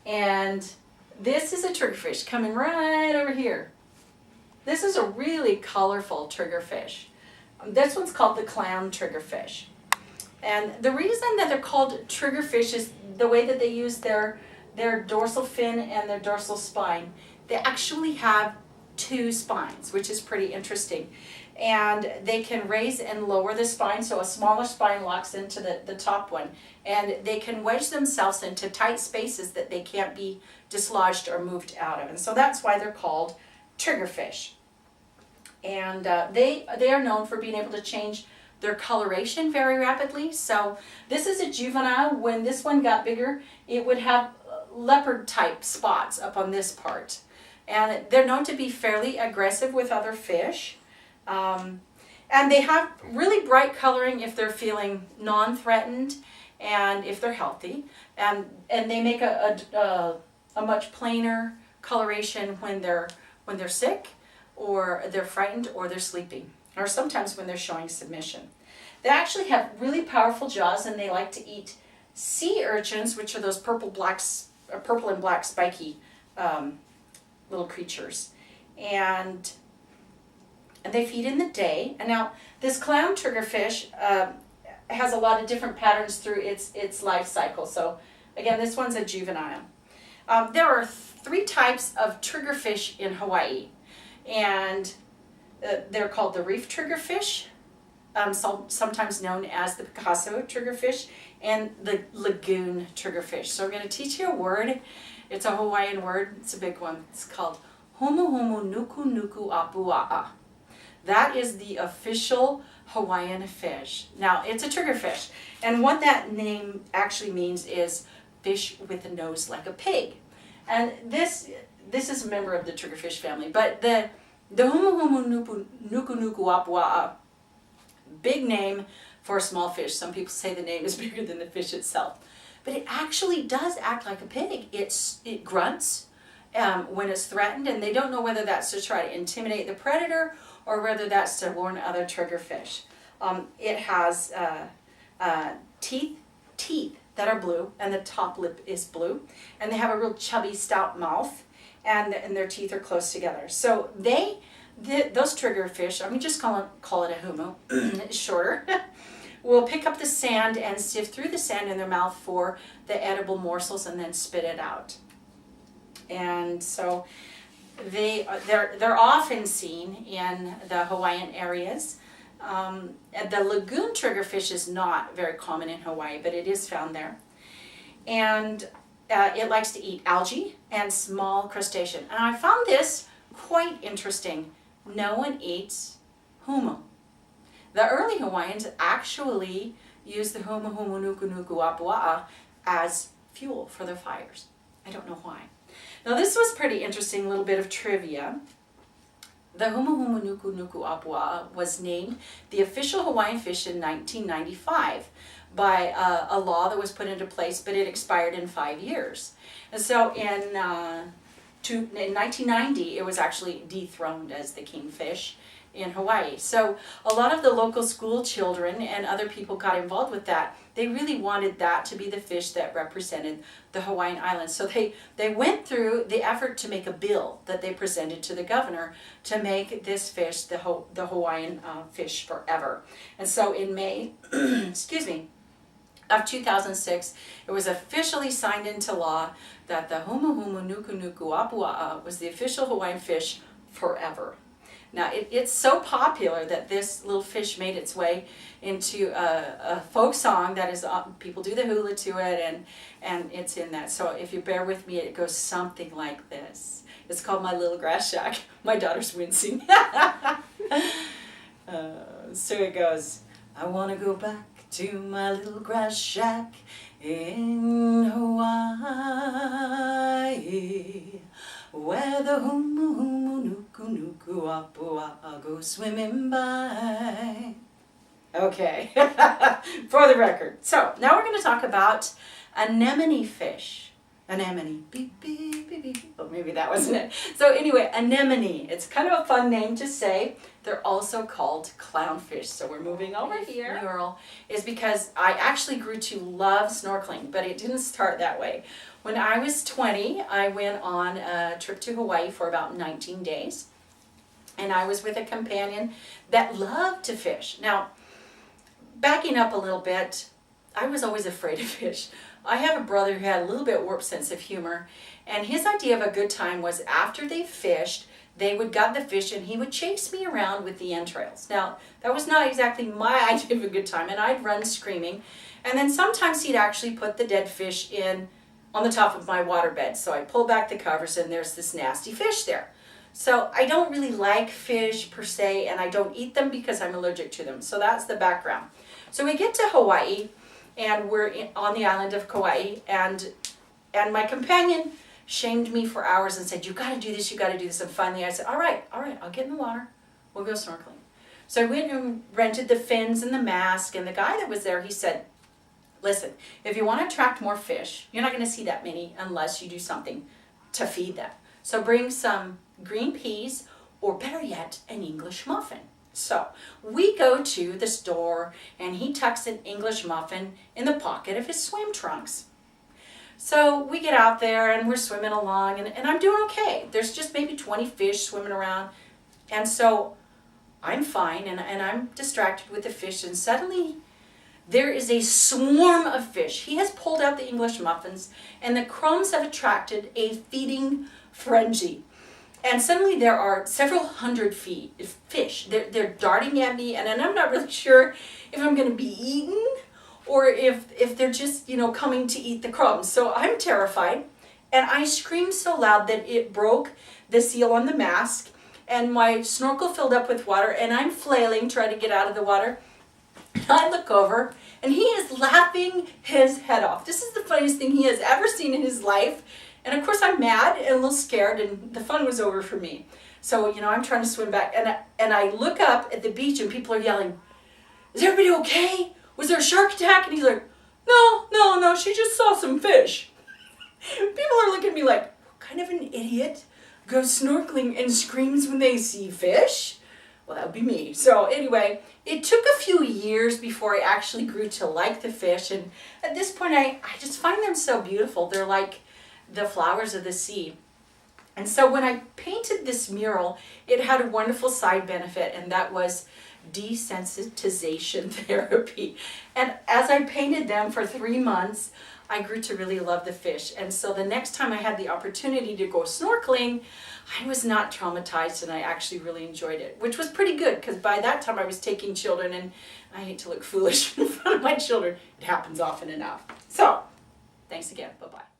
And this is a triggerfish coming right over here. This is a really colorful triggerfish. This one's called the clown triggerfish. And the reason that they're called triggerfish is the way that they use their dorsal fin and their dorsal spine. They actually have two spines, which is pretty interesting. And they can raise and lower the spine, so a smaller spine locks into the top one. And they can wedge themselves into tight spaces that they can't be dislodged or moved out of. And so that's why they're called triggerfish. And they are known for being able to change their coloration very rapidly. So this is a juvenile. When this one got bigger, it would have leopard type spots up on this part. And they're known to be fairly aggressive with other fish. And they have really bright coloring if they're feeling non-threatened and if they're healthy. And they make a much plainer coloration when they're sick, or they're frightened, or they're sleeping, or sometimes when they're showing submission. They actually have really powerful jaws, and they like to eat sea urchins, which are those purple and black spiky little creatures. And they feed in the day. And now this clown triggerfish has a lot of different patterns through its life cycle. So again, this one's a juvenile. There are 3 types of triggerfish in Hawaii, and they're called the reef triggerfish, sometimes known as the Picasso triggerfish, and the lagoon triggerfish. So we're going to teach you a word. It's a Hawaiian word. It's a big one. It's called Humu Humu Nuku Nuku Apua'a. That is the official Hawaiian fish. Now, it's a triggerfish, and what that name actually means is fish with a nose like a pig. And this is a member of the triggerfish family, but the Humu Humu Nuku Nuku Apua'a, big name for a small fish. Some people say the name is bigger than the fish itself, but it actually does act like a pig. It grunts when it's threatened, and they don't know whether that's to try to intimidate the predator or whether that's to warn other triggerfish. It has teeth that are blue, and the top lip is blue, and they have a real chubby, stout mouth, and their teeth are close together. So those triggerfish, I mean, just call it a humu, it's shorter, will pick up the sand and sift through the sand in their mouth for the edible morsels and then spit it out. And so they're often seen in the Hawaiian areas. The lagoon triggerfish is not very common in Hawaii, but it is found there. And it likes to eat algae and small crustacean. And I found this quite interesting. No one eats humu. The early Hawaiians actually used the humu humu nuku nuku apua'a as fuel for their fires. I don't know why. Now this was pretty interesting, little bit of trivia. The humu humu nuku nuku apua'a was named the official Hawaiian fish in 1995 by a law that was put into place, but it expired in 5 years. And so in 1990, it was actually dethroned as the kingfish in Hawaii. So a lot of the local school children and other people got involved with that. They really wanted that to be the fish that represented the Hawaiian Islands. So they went through the effort to make a bill that they presented to the governor to make this fish the Hawaiian fish forever. And so in May, excuse me, of 2006, it was officially signed into law that the humu humu nuku nuku apua'a was the official Hawaiian fish forever. Now, it's so popular that this little fish made its way into a folk song that is, people do the hula to it, and it's in that. So if you bear with me, it goes something like this. It's called My Little Grass Shack. My daughter's wincing. So it goes, I want to go back to my little grass shack in Hawaii, where the humu humu nuku nuku apua'a go swimming by. Okay, for the record. So now we're going to talk about anemone fish. Anemone. Beep, beep, beep, beep. Oh, maybe that wasn't it. So anyway, anemone. It's kind of a fun name to say. They're also called clownfish. So we're moving over here. Mural is because I actually grew to love snorkeling, but it didn't start that way. When I was 20, I went on a trip to Hawaii for about 19 days. And I was with a companion that loved to fish. Now, backing up a little bit, I was always afraid of fish. I have a brother who had a little bit warped sense of humor, and his idea of a good time was after they fished, they would gut the fish and he would chase me around with the entrails. Now, that was not exactly my idea of a good time, and I'd run screaming. And then sometimes he'd actually put the dead fish in on the top of my waterbed. So I pull back the covers and there's this nasty fish there. So I don't really like fish per se, and I don't eat them because I'm allergic to them. So that's the background. So we get to Hawaii, and we're on the island of Kauai, and my companion shamed me for hours and said, you got to do this, you got to do this. And finally I said, all right, I'll get in the water. We'll go snorkeling. So I went and rented the fins and the mask, and the guy that was there, he said, listen, if you want to attract more fish, you're not going to see that many unless you do something to feed them. So bring some green peas, or better yet, an English muffin. So we go to the store, and he tucks an English muffin in the pocket of his swim trunks. So we get out there and we're swimming along, and I'm doing okay. There's just maybe 20 fish swimming around. And so I'm fine, and I'm distracted with the fish, and suddenly there is a swarm of fish. He has pulled out the English muffins, and the crumbs have attracted a feeding frenzy. And suddenly there are several hundred fish. They're darting at me, and I'm not really sure if I'm going to be eaten or if they're just, coming to eat the crumbs. So I'm terrified, and I screamed so loud that it broke the seal on the mask, and my snorkel filled up with water, and I'm flailing, trying to get out of the water. And I look over, and he is laughing his head off. This is the funniest thing he has ever seen in his life. And of course I'm mad and a little scared, and the fun was over for me. So, I'm trying to swim back, and I look up at the beach, and people are yelling, is everybody okay? Was there a shark attack? And he's like, no, she just saw some fish. People are looking at me like, what kind of an idiot goes snorkeling and screams when they see fish? Well, that would be me. So anyway, it took a few years before I actually grew to like the fish, and at this point I just find them so beautiful. They're like the flowers of the sea. And so when I painted this mural, it had a wonderful side benefit, and that was desensitization therapy. And as I painted them for 3 months, I grew to really love the fish. And so the next time I had the opportunity to go snorkeling, I was not traumatized, and I actually really enjoyed it, which was pretty good, because by that time I was taking children, and I hate to look foolish in front of my children. It happens often enough. So, thanks again. Bye-bye.